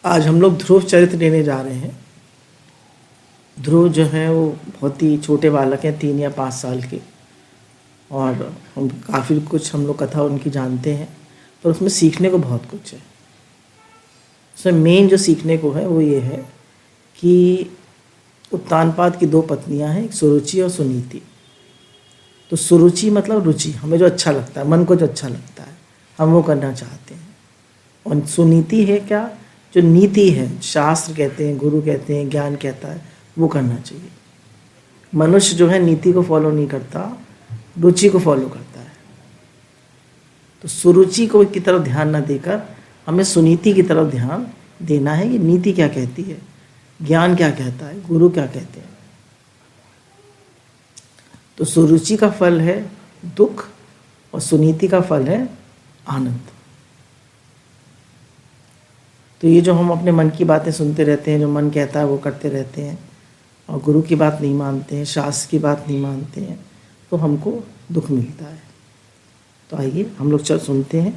आज हम लोग ध्रुव चरित्र लेने जा रहे हैं। ध्रुव जो है वो बहुत ही छोटे बालक हैं, 3 या 5 साल के, और हम काफ़ी कुछ हम लोग कथा उनकी जानते हैं, पर उसमें सीखने को बहुत कुछ है। उसमें मेन जो सीखने को है वो ये है कि उत्तानपाद की 2 पत्नियां हैं, एक सुरुचि और सुनीति। तो सुरुचि मतलब रुचि, हमें जो अच्छा लगता है, मन को जो अच्छा लगता है हम वो करना चाहते हैं। और सुनीति है क्या, जो नीति है, शास्त्र कहते हैं, गुरु कहते हैं, ज्ञान कहता है, वो करना चाहिए। मनुष्य जो है नीति को फॉलो नहीं करता, रुचि को फॉलो करता है। तो सुरुचि को की तरफ ध्यान न देकर हमें सुनीति की तरफ ध्यान देना है कि नीति क्या कहती है, ज्ञान क्या कहता है, गुरु क्या कहते हैं। तो सुरुचि का फल है दुख और सुनीति का फल है आनंद। तो ये जो हम अपने मन की बातें सुनते रहते हैं, जो मन कहता है वो करते रहते हैं, और गुरु की बात नहीं मानते हैं, शास्त्र की बात नहीं मानते हैं, तो हमको दुख मिलता है। तो आइए हम लोग चल सुनते हैं।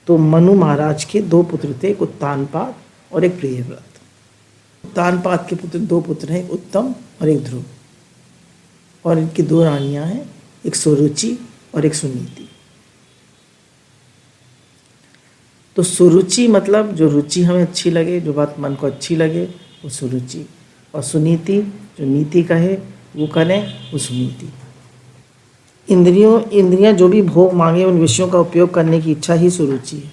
तो मनु महाराज के 2 पुत्र थे, एक उत्तानपाद और एक प्रियव्रत। उत्तानपाद के 2 पुत्र हैं, एक उत्तम और एक ध्रुव, और इनकी 2 रानियां हैं, एक सुरुचि और एक सुनीति। तो सुरुचि मतलब जो रुचि हमें अच्छी लगे, जो बात मन को अच्छी लगे, वो सुरुचि। और सुनीति जो नीति कहे वो करें, वो सुनीति। इंद्रियां जो भी भोग मांगे उन विषयों का उपयोग करने की इच्छा ही सुरुचि है।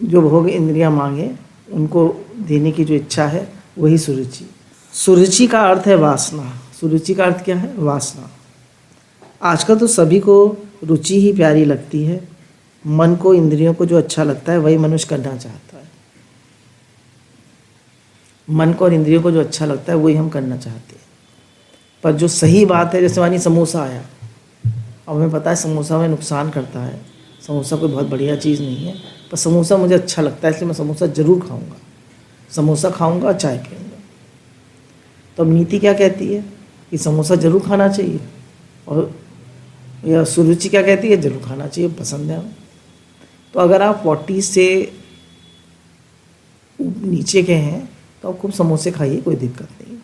जो भोग इंद्रियां मांगे उनको देने की जो इच्छा है वही सुरुचि। सुरुचि का अर्थ है वासना। सुरुचि का अर्थ क्या है? वासना। आजकल तो सभी को रुचि ही प्यारी लगती है। मन को, इंद्रियों को जो अच्छा लगता है वही मनुष्य करना चाहता है। मन को और इंद्रियों को जो अच्छा लगता है वही हम करना चाहते हैं। पर जो सही बात है, जैसे मानिए समोसा आया, अब हमें पता है समोसा में नुकसान करता है, समोसा कोई बहुत बढ़िया चीज़ नहीं है, पर समोसा मुझे अच्छा लगता है इसलिए मैं समोसा ज़रूर खाऊंगा। समोसा खाऊंगा, चाय पीऊँगा। तो अब नीति क्या कहती है कि समोसा ज़रूर खाना चाहिए, और या सुरुचि क्या कहती है? ज़रूर खाना चाहिए, पसंद है हमें। तो अगर आप 40 से नीचे के हैं तो आप खूब समोसे खाइए, कोई दिक्कत नहीं।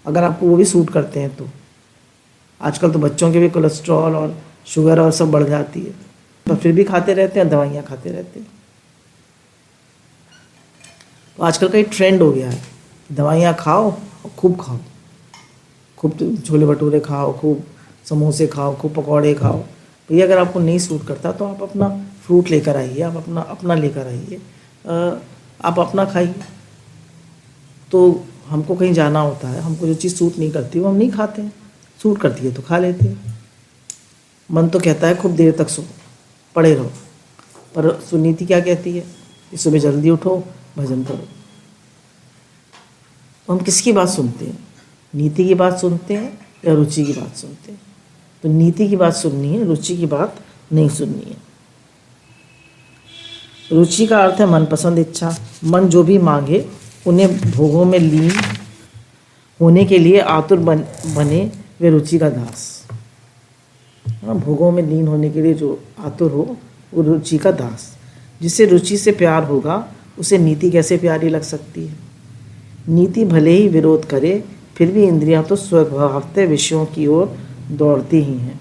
अगर आपको वो भी सूट करते हैं तो आजकल तो बच्चों के भी कोलेस्ट्रॉल और शुगर और सब बढ़ जाती है, पर फिर भी खाते रहते हैं, दवाइयाँ खाते रहते हैं। तो आजकल का एक ट्रेंड हो गया है, दवाइयाँ खाओ और खूब खाओ, खूब छोले भटूरे खाओ, खूब समोसे खाओ, खूब पकौड़े खाओ। भैया अगर आपको नहीं सूट करता तो आप अपना फ्रूट लेकर आइए, आप अपना लेकर आइए, आप अपना खाइए। तो हमको कहीं जाना होता है, हमको जो चीज़ सूट नहीं करती वो हम नहीं खाते हैं, सूट करती है तो खा लेते हैं। मन तो कहता है खूब देर तक सो पड़े रहो, पर सुनीति क्या कहती है कि सुबह जल्दी उठो, भजन करो। तो हम किसकी बात सुनते हैं? नीति की बात सुनते हैं या रुचि की बात सुनते हैं? तो नीति की बात सुननी है, रुचि की बात नहीं सुननी है। रुचि का अर्थ है मनपसंद इच्छा। मन जो भी मांगे उन्हें भोगों में लीन होने के लिए आतुर बने वे रुचि का दास। भोगों में लीन होने के लिए जो आतुर हो वो रुचि का दास। जिसे रुचि से प्यार होगा उसे नीति कैसे प्यारी लग सकती है? नीति भले ही विरोध करे, फिर भी इंद्रियां तो स्वभावतः विषयों की ओर दौड़ती ही हैं।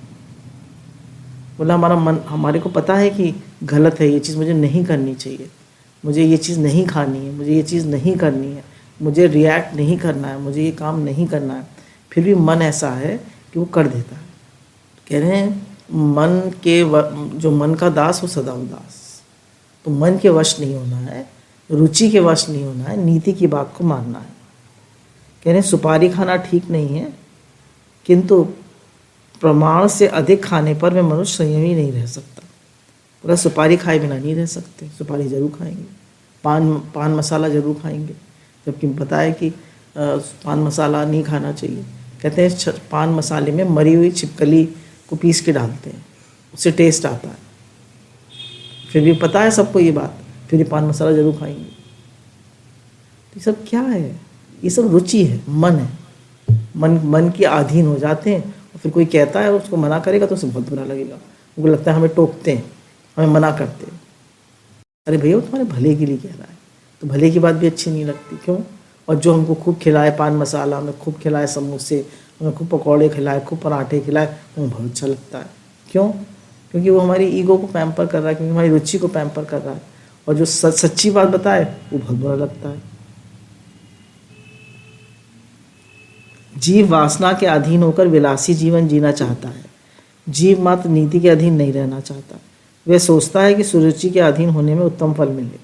बोला हमारा मन, हमारे को पता है कि गलत है, ये चीज़ मुझे नहीं करनी चाहिए, मुझे ये चीज़ नहीं खानी है, मुझे ये चीज़ नहीं करनी है, मुझे रिएक्ट नहीं करना है, मुझे ये काम नहीं करना है, फिर भी मन ऐसा है कि वो कर देता है। कह रहे हैं मन के जो मन का दास वो सदा उदास। तो मन के वश नहीं होना है, रुचि के वश नहीं होना है, नीति की बात को मानना है। कह रहे हैं सुपारी खाना ठीक नहीं है, किंतु प्रमाण से अधिक खाने पर मैं मनुष्य संयमी नहीं रह सकता। पूरा सुपारी खाए बिना नहीं रह सकते, सुपारी ज़रूर खाएंगे, पान मसाला ज़रूर खाएंगे, जबकि पता है कि पान मसाला नहीं खाना चाहिए। कहते हैं पान मसाले में मरी हुई छिपकली को पीस के डालते हैं, उससे टेस्ट आता है। फिर भी पता है सबको ये बात, फिर भी पान मसाला ज़रूर खाएंगे। तो ये सब क्या है? ये सब रुचि है, मन है। मन के अधीन हो जाते हैं, और फिर कोई कहता है उसको मना करेगा तो उसे बहुत बुरा लगेगा, उनको लगता है हमें टोकते हैं, हमें मना करते हैं। अरे भैया वो तुम्हारे भले के लिए कह रहा है, तो भले की बात भी अच्छी नहीं लगती। क्यों? और जो हमको खूब खिलाए पान मसाला, हमें खूब खिलाए समोसे, हमें खूब पकौड़े खिलाए, खूब पराठे खिलाए, हमें बहुत अच्छा लगता है। क्यों? क्योंकि वो हमारी ईगो को पैम्पर कर रहा है, क्योंकि हमारी रुचि को पैम्पर कर रहा है। और जो सच्ची बात बताए वो बहुत बुरा लगता है। जीव वासना के अधीन होकर विलासी जीवन जीना चाहता है। जीव मात्र नीति के अधीन नहीं रहना चाहता। वह सोचता है कि सुरुचि के अधीन होने में उत्तम फल मिले।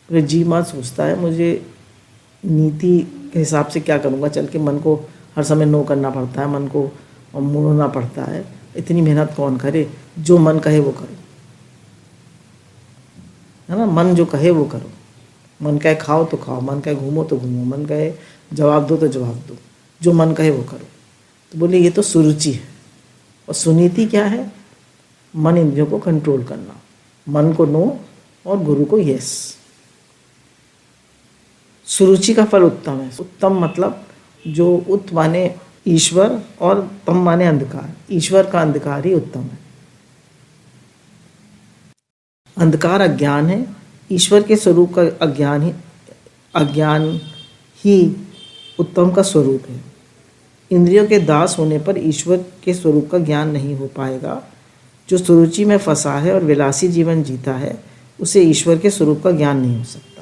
वह जीव मात्र सोचता है मुझे नीति के हिसाब से क्या करूँगा, चल के मन को हर समय नो करना पड़ता है, मन को मोड़ना पड़ता है, इतनी मेहनत कौन करे, जो मन कहे वो करो, है ना। मन जो कहे वो करो, मन कहे खाओ तो खाओ, मन कहे घूमो तो घूमो, मन कहे जवाब दो तो जवाब दो, जो मन कहे वो करो। तो बोले ये तो सुरुचि है। और सुनीति क्या है? मन इंद्रियों को कंट्रोल करना, मन को नो और गुरु को यस। सुरुचि का फल उत्तम है। उत्तम मतलब जो उत माने ईश्वर और तम माने अंधकार। ईश्वर का अंधकार ही उत्तम है। अंधकार अज्ञान है, ईश्वर के स्वरूप का अज्ञान ही उत्तम का स्वरूप है। इंद्रियों के दास होने पर ईश्वर के स्वरूप का ज्ञान नहीं हो पाएगा। जो सुरुचि में फंसा है और विलासी जीवन जीता है उसे ईश्वर के स्वरूप का ज्ञान नहीं हो सकता।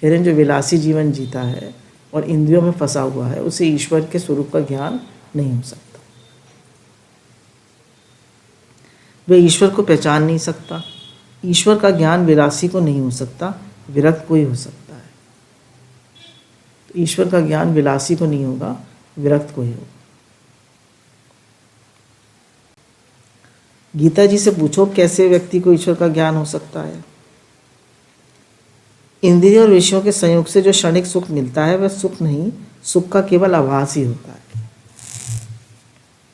कह रहे हैं जो विलासी जीवन जीता है और इंद्रियों में फंसा हुआ है उसे ईश्वर के स्वरूप का ज्ञान नहीं हो सकता। वह ईश्वर को पहचान नहीं सकता। ईश्वर का ज्ञान विलासी को नहीं हो सकता, विरक्त को ही हो सकता है। तो ईश्वर का ज्ञान विलासी को नहीं होगा, विरक्त को ही होगा। गीता जी से पूछो कैसे व्यक्ति को ईश्वर का ज्ञान हो सकता है। इंद्रियों और विषयों के संयोग से जो क्षणिक सुख मिलता है वह सुख नहीं, सुख का केवल आभास ही होता है।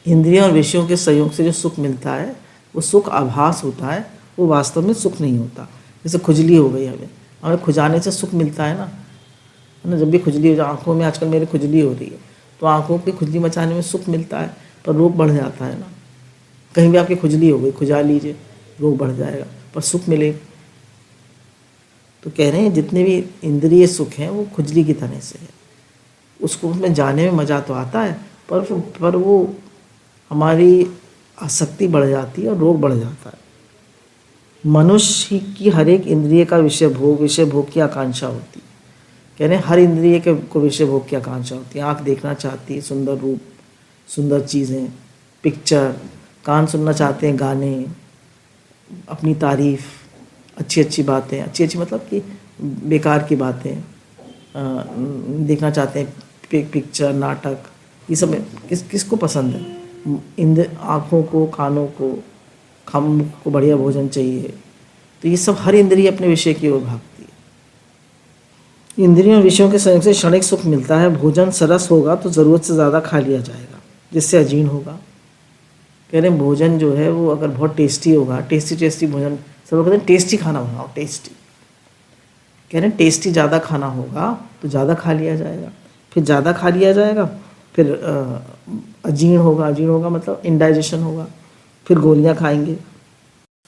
इंद्रियों और विषयों के संयोग से जो सुख मिलता है वो सुख आभास होता है, वो वास्तव में सुख नहीं होता। जैसे खुजली हो गई, हमें खुजाने से सुख मिलता है ना। जब भी खुजली हो जाए, आँखों में आजकल मेरे खुजली हो रही है तो आँखों की खुजली मचाने में सुख मिलता है, पर रोग बढ़ जाता है ना। कहीं भी आपकी खुजली हो गई, खुजा लीजिए, रोग बढ़ जाएगा, पर सुख मिलेगा। तो कह रहे हैं जितने भी इंद्रिय सुख हैं वो खुजली की तरह से है। उसको उसमें जाने में मज़ा तो आता है, पर वो हमारी आसक्ति बढ़ जाती है और रोग बढ़ जाता है। मनुष्य की हर एक इंद्रिय का विषय भोग की आकांक्षा होती है। कह रहे हैं हर इंद्रिय को विषय भोग की आकांक्षा होती है। आँख देखना चाहती है सुंदर रूप, सुंदर चीज़ें, पिक्चर। कान सुनना चाहते हैं गाने, अपनी तारीफ, अच्छी अच्छी बातें, अच्छी अच्छी मतलब कि बेकार की बातें देखना चाहते हैं, पिक्चर, नाटक। ये सब किसको पसंद है? आँखों को, कानों को, हम को बढ़िया भोजन चाहिए। तो ये सब हर इंद्रिय अपने विषय की ओर भागती है। इंद्रियों और विषयों के संयोग से क्षणिक सुख मिलता है। भोजन सरस होगा तो ज़रूरत से ज़्यादा खा लिया जाएगा, जिससे अजीर्ण होगा। कह रहे हैं भोजन जो है वो अगर बहुत टेस्टी होगा, टेस्टी भोजन, सब लोग कहते हैं टेस्टी खाना बनाओ, टेस्टी। कह रहे हैं टेस्टी ज़्यादा खाना होगा तो ज़्यादा खा लिया जाएगा, फिर ज़्यादा खा लिया जाएगा, फिर अजीर्ण होगा मतलब इंडाइजेशन होगा, फिर गोलियां खाएंगे।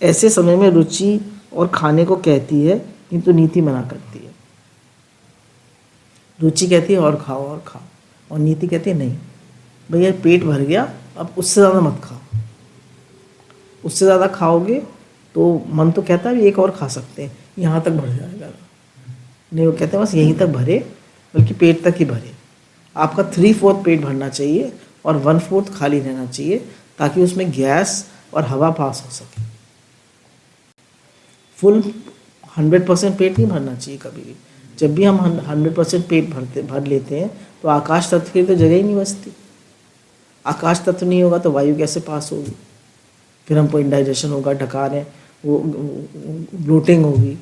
ऐसे समय में रुचि और खाने को कहती है किंतु नीति मना करती है। रुचि कहती है और खाओ, और नीति कहती है नहीं भैया पेट भर गया, अब उससे ज़्यादा मत खाओ। उससे ज़्यादा खाओगे तो मन तो कहता है एक और खा सकते हैं, यहाँ तक भर जाएगा। नहीं, वो कहते हैं बस यहीं तक भरे, बल्कि पेट तक ही भरे। आपका 3/4 पेट भरना चाहिए और 1/4 खाली रहना चाहिए, ताकि उसमें गैस और हवा पास हो सके। फुल 100% पेट नहीं भरना चाहिए कभी भी। जब भी हम 100% पेट भर लेते हैं तो आकाश तत्व की तो जगह ही नहीं बचती। आकाश तत्व नहीं होगा तो वायु कैसे पास होगी? फिर हमको इंडाइजेशन होगा, डकारें, वो ब्लोटिंग होगी।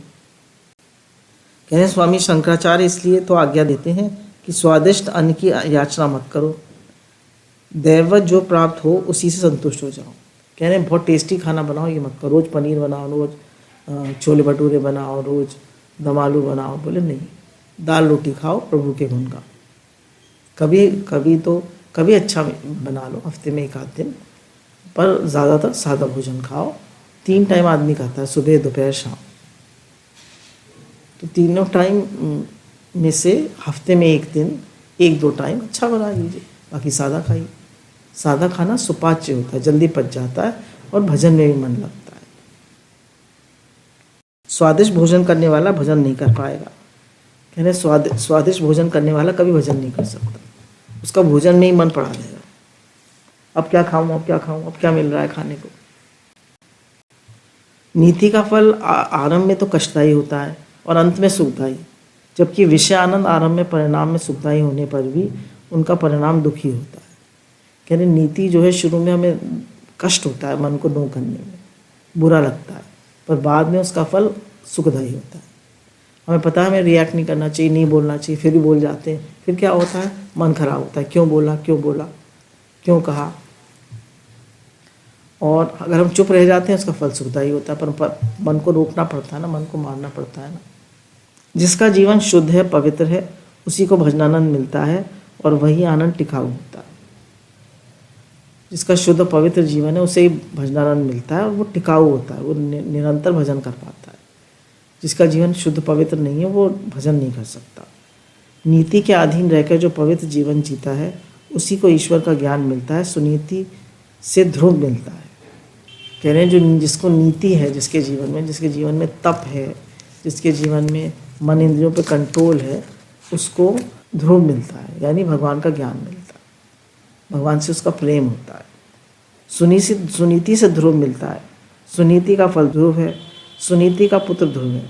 कह रहे स्वामी शंकराचार्य इसलिए तो आज्ञा देते हैं कि स्वादिष्ट अन्न की याचना मत करो, दैवत जो प्राप्त हो उसी से संतुष्ट हो जाओ। कह रहे हैं बहुत टेस्टी खाना बनाओ ये मत करो, रोज़ पनीर बनाओ, रोज़ छोले भटूरे बनाओ, रोज़ दम आलू बनाओ। बोले नहीं, दाल रोटी खाओ, प्रभु के गुण गाओ। कभी अच्छा बना लो, हफ्ते में 1 आध दिन, पर ज़्यादातर सादा भोजन खाओ। 3 टाइम आदमी खाता है, सुबह दोपहर शाम। तो तीनों टाइम में से हफ्ते में एक दिन 1-2 टाइम अच्छा बना लीजिए, बाकी सादा खाइए। सादा खाना सुपाच्य होता है, जल्दी पच जाता है और भजन में भी मन लगता है। स्वादिष्ट भोजन करने वाला भजन नहीं कर पाएगा। कह रहे स्वादिष्ट भोजन करने वाला कभी भजन नहीं कर सकता, उसका भोजन में ही मन पड़ा रहेगा। अब क्या खाऊं, अब क्या खाऊं, अब क्या मिल रहा है खाने को। नीति का फल आरंभ में तो कष्टदायी होता है और अंत में सुखदायी, जबकि विषय आनंद आरंभ में परिणाम में सुखदायी होने पर भी उनका परिणाम दुखी होता है। कह रहे नीति जो है शुरू में हमें कष्ट होता है, मन को नो करने में बुरा लगता है, पर बाद में उसका फल सुखदायी होता है। हमें पता है हमें रिएक्ट नहीं करना चाहिए, नहीं बोलना चाहिए, फिर भी बोल जाते हैं। फिर क्या होता है, मन खराब होता है, क्यों बोला, क्यों कहा। और अगर हम चुप रह जाते हैं उसका फल सुखदायी होता है, पर मन को रोकना पड़ता है ना, मन को मारना पड़ता है ना। जिसका जीवन शुद्ध है, पवित्र है, उसी को भजनानंद मिलता है और वही आनंद टिकाऊ होता है। जिसका शुद्ध पवित्र जीवन है उसे ही भजनानंद मिलता है और वो टिकाऊ होता है, वो निरंतर भजन कर पाता है। जिसका जीवन शुद्ध पवित्र नहीं है वो भजन नहीं कर सकता। नीति के अधीन रहकर जो पवित्र जीवन जीता है उसी को ईश्वर का ज्ञान मिलता है, सुनीति से ध्रुव मिलता है। कह रहे हैं जो जिसको नीति है, जिसके जीवन में तप है, जिसके जीवन में मन इंद्रियों पर कंट्रोल है, उसको ध्रुव मिलता है, यानी भगवान का ज्ञान मिलता है, भगवान से उसका प्रेम होता है। सुनीति से ध्रुव मिलता है। सुनीति का फल ध्रुव है, सुनीति का पुत्र ध्रुव है।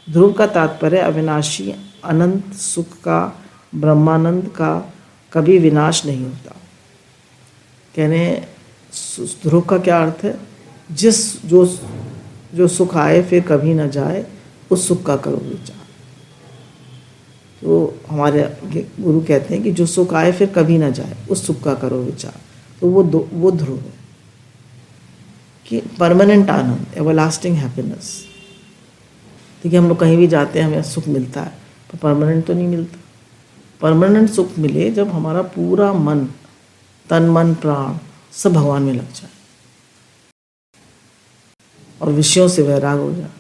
ध्रुव का तात्पर्य अविनाशी अनंत सुख का, ब्रह्मानंद का कभी विनाश नहीं होता। कहने ध्रुव का क्या अर्थ है, जो सुख आए फिर कभी ना जाए, उस सुख का करो विचार। तो हमारे गुरु कहते हैं कि जो सुख आए फिर कभी ना जाए, उस सुख का करो विचार। तो वो ध्रुव है कि परमानेंट आनंद, एवरलास्टिंग हैप्पीनेस। ठीक है, हम लोग कहीं भी जाते हैं हमें सुख मिलता है, पर परमानेंट तो नहीं मिलता। परमानेंट सुख मिले जब हमारा पूरा मन, तन मन प्राण सब भगवान में लग जाए और विषयों से वैराग हो जाए,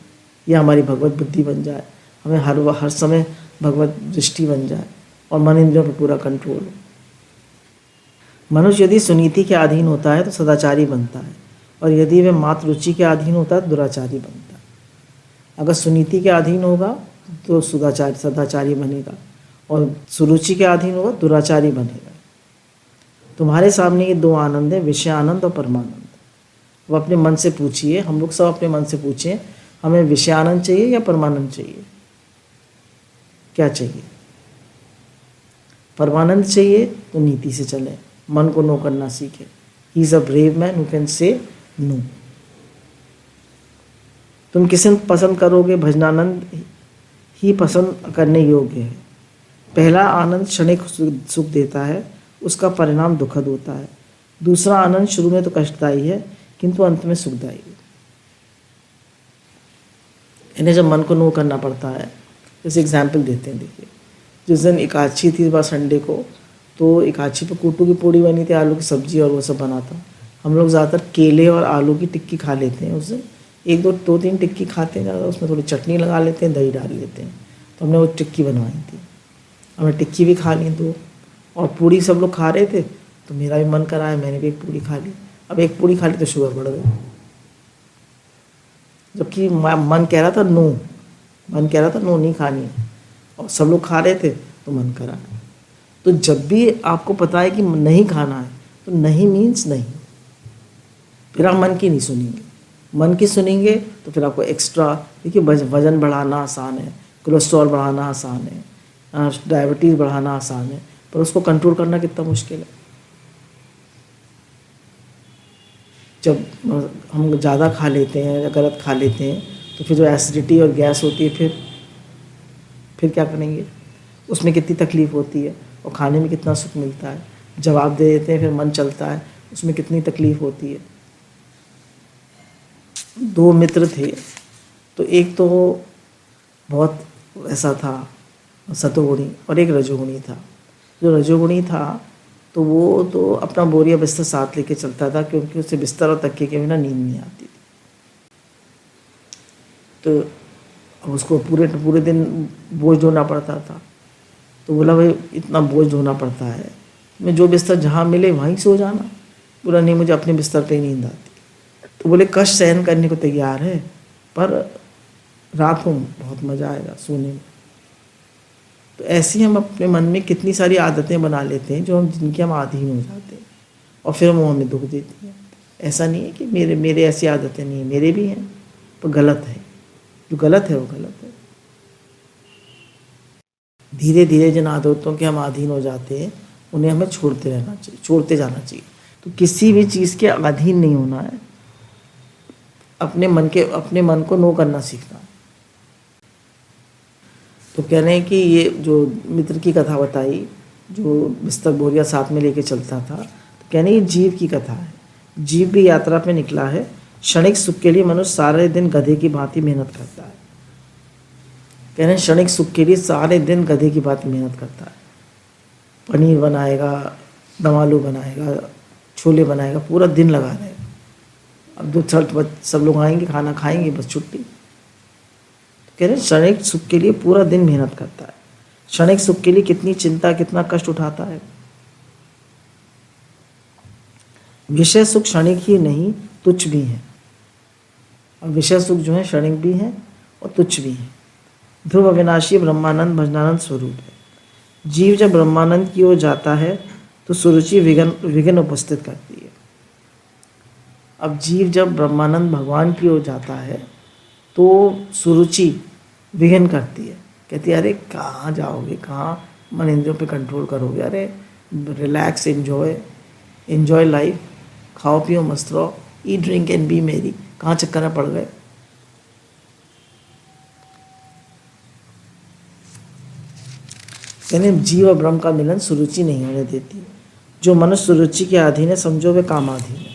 या हमारी भगवत बुद्धि बन जाए, हमें हर समय भगवत दृष्टि बन जाए और मन इंद्रियों पर पूरा कंट्रोल हो। मनुष्य यदि सुनीति के अधीन होता है तो सदाचारी बनता है, और यदि वह मात्र रुचि के अधीन होता है तो दुराचारी बनता है। अगर सुनीति के अधीन होगा तो सदाचारी बनेगा, और सुरुचि के अधीन होगा दुराचारी बनेगा। तुम्हारे सामने ये 2 आनंद है, विषय आनंद और परमानंद। वो अपने मन से पूछिए, हम लोग सब अपने मन से पूछें, हमें विषय आनंद चाहिए या परमानंद चाहिए? क्या चाहिए? परमानंद चाहिए तो नीति से चले, मन को नो करना सीखे। He is a brave man who can say no. तुम किसे पसंद करोगे? भजनानंद ही पसंद करने योग्य है। पहला आनंद क्षणिक सुख देता है, उसका परिणाम दुखद होता है। दूसरा आनंद शुरू में तो कष्टदायी है किंतु अंत में सुखदायी है। इन्हें जब मन को नो करना पड़ता है, जैसे एग्जाम्पल देते हैं, देखिए जिस दिन एकादशी थी, इस बार संडे को, तो एकादशी पर कूटू की पूड़ी बनी थी, आलू की सब्जी और वो सब बना था। हम लोग ज़्यादातर केले और आलू की टिक्की खा लेते हैं। उस दिन 1-2-3 टिक्की खाते हैं ज़्यादा, उसमें थोड़ी चटनी लगा लेते हैं, दही डाल लेते हैं। तो हमने वो टिक्की बनवाई थी, हमने टिक्की भी खा ली 2, और पूड़ी सब लोग खा रहे थे तो मेरा भी मन करा है, मैंने भी 1 पूड़ी खा ली। अब 1 पूड़ी खा ली तो शुगर बढ़ गई, जबकि मन कह रहा था नो नहीं खानी, और सब लोग खा रहे थे तो मन करा। तो जब भी आपको पता है कि नहीं खाना है तो नहीं मीन्स नहीं, फिर आप मन की नहीं सुनेंगे। मन की सुनेंगे तो फिर आपको एक्स्ट्रा, देखिए वजन बढ़ाना आसान है, कोलेस्ट्रॉल बढ़ाना आसान है, डायबिटीज़ बढ़ाना आसान है, पर उसको कंट्रोल करना कितना मुश्किल है। जब हम ज़्यादा खा लेते हैं या गलत खा लेते हैं तो फिर जो एसिडिटी और गैस होती है, फिर क्या करेंगे? उसमें कितनी तकलीफ़ होती है, और खाने में कितना सुख मिलता है। जवाब दे देते हैं, फिर मन चलता है, उसमें कितनी तकलीफ़ होती है। 2 मित्र थे, तो एक तो बहुत ऐसा था सतोगुणी, और एक रजोगुणी था। जो रजोगुणी था तो वो तो अपना बोरिया बिस्तर साथ लेके चलता था, क्योंकि उसे बिस्तर और तकिए के बिना नींद नहीं आती थी। तो अब उसको पूरे पूरे दिन बोझ ढोना पड़ता था। तो बोला भाई इतना बोझ ढोना पड़ता है, मैं जो बिस्तर जहाँ मिले वहीं सो जाना। बोला नहीं, मुझे अपने बिस्तर पे ही नींद आती। तो बोले कष्ट सहन करने को तैयार है, पर रात को बहुत मज़ा आएगा सोने में। तो ऐसे ही हम अपने मन में कितनी सारी आदतें बना लेते हैं जिनके हम अधीन हो जाते हैं, और फिर वो हमें दुख देती हैं। ऐसा नहीं है कि मेरे ऐसी आदतें नहीं है, मेरे भी हैं, पर गलत है। जो गलत है वो गलत है। धीरे धीरे जिन आदतों के हम अधीन हो जाते हैं उन्हें हमें छोड़ते रहना चाहिए, छोड़ते जाना चाहिए। तो किसी भी चीज़ के अधीन नहीं होना है, अपने मन को नो करना सीखना। तो कह रहे हैं कि ये जो मित्र की कथा बताई, जो बिस्तर बोरिया साथ में लेके चलता था, तो कह रहे हैं ये जीव की कथा है। जीव भी यात्रा पे निकला है। क्षणिक सुख के लिए मनुष्य सारे दिन गधे की भांति मेहनत करता है। कह रहे हैं क्षणिक सुख के लिए सारे दिन गधे की भांति मेहनत करता है। पनीर बनाएगा, दम आलू बनाएगा, छोले बनाएगा, पूरा दिन लगा रहेगा। अब दो छठ सब लोग आएंगे, खाना खाएंगे, बस छुट्टी। तो कह रहे हैं क्षणिक सुख के लिए पूरा दिन मेहनत करता है। क्षणिक सुख के लिए कितनी चिंता, कितना कष्ट उठाता है। विषय सुख क्षणिक ही नहीं, तुच्छ भी है। और विषय सुख जो है क्षणिक भी है और तुच्छ भी है। ध्रुव अविनाशी ब्रह्मानंद भजनानंद स्वरूप है। जीव जब ब्रह्मानंद की ओर जाता है तो सुरुचि विघ्न उपस्थित करती है। अब जीव जब ब्रह्मानंद भगवान की ओर जाता है तो सुरुचि विघ्न करती है, कहती है अरे कहाँ जाओगे, कहाँ मन इंद्रियों पे कंट्रोल करोगे, अरे रिलैक्स, एंजॉय लाइफ, खाओ पियो मस्त रहो, ईट ड्रिंक एंड बी मेरी, कहाँ चक्कर में पड़ गए। यानी जीव और ब्रह्म का मिलन सुरुचि नहीं होने देती। जो मनुष्य सुरुचि के अधीन है समझो वे काम अधीन है।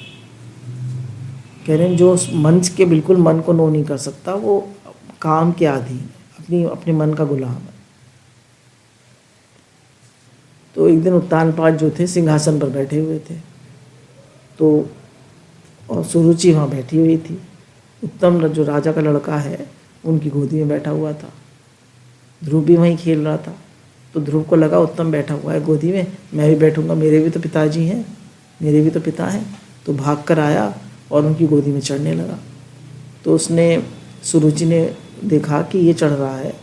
कह रहे हैं जो मन के बिल्कुल मन को नो नहीं कर सकता वो काम के अधीन है, अपने मन का गुलाम है। तो एक दिन उत्तानपाद जो थे सिंहासन पर बैठे हुए थे, तो और सुरुचि वहाँ बैठी हुई थी। उत्तम जो राजा का लड़का है उनकी गोदी में बैठा हुआ था। ध्रुव भी वहीं खेल रहा था। तो ध्रुव को लगा उत्तम बैठा हुआ है गोदी में, मैं भी बैठूंगा, मेरे भी तो पिताजी हैं, मेरे भी तो पिता हैं। तो भाग कर आया और उनकी गोदी में चढ़ने लगा। तो उसने सुरुचि ने देखा कि ये चढ़ रहा है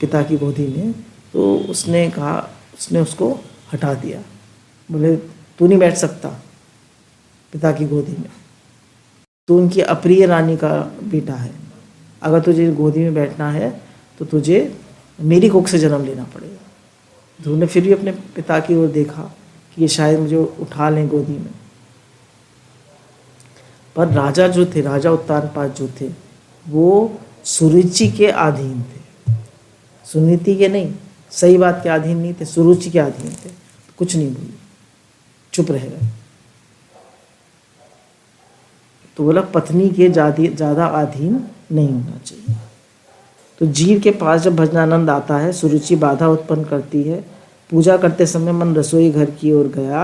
पिता की गोदी में, तो उसने कहा, उसने उसको हटा दिया। बोले तू नहीं बैठ सकता पिता की गोदी में, तो उनकी अप्रिय रानी का बेटा है, अगर तुझे गोदी में बैठना है तो तुझे मेरी कोख से जन्म लेना पड़ेगा। ध्रुव ने फिर भी अपने पिता की ओर देखा कि ये शायद मुझे उठा लें गोदी में। पर राजा जो थे, राजा उत्तानपाद जो थे, वो सुरुचि के अधीन थे, सुनीति के नहीं, सही बात के अधीन नहीं थे, सुरुचि के अधीन थे। कुछ नहीं बोले, चुप रह गए। तो बोला पत्नी के ज़्यादा अधीन नहीं होना चाहिए। तो जीव के पास जब भजनानंद आता है सुरुचि बाधा उत्पन्न करती है। पूजा करते समय मन रसोई घर की ओर गया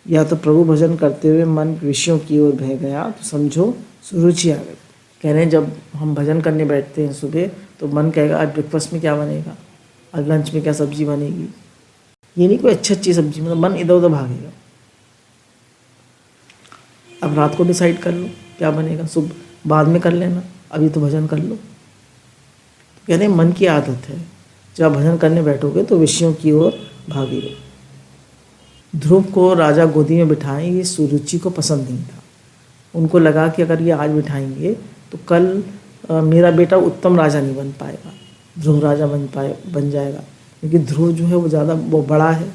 या तो प्रभु भजन करते हुए मन विषयों की ओर बह गया तो समझो सुरुचि आ गई। कह रहे हैं जब हम भजन करने बैठते हैं सुबह तो मन कहेगा आज ब्रेकफास्ट में क्या बनेगा, आज लंच में क्या सब्जी बनेगी। ये नहीं कोई अच्छी सब्जी, मतलब मन इधर उधर भागेगा। अब रात को डिसाइड कर लो क्या बनेगा, सुबह बाद में कर लेना, अभी तो भजन कर लो। कह रहे मन की आदत है, जब भजन करने बैठोगे तो विषयों की ओर भागेगे। ध्रुव को राजा गोदी में बिठाएं, ये सुरुचि को पसंद नहीं था। उनको लगा कि अगर ये आज बिठाएंगे तो कल मेरा बेटा उत्तम राजा नहीं बन पाएगा, ध्रुव राजा बन जाएगा, क्योंकि ध्रुव जो है वो बड़ा है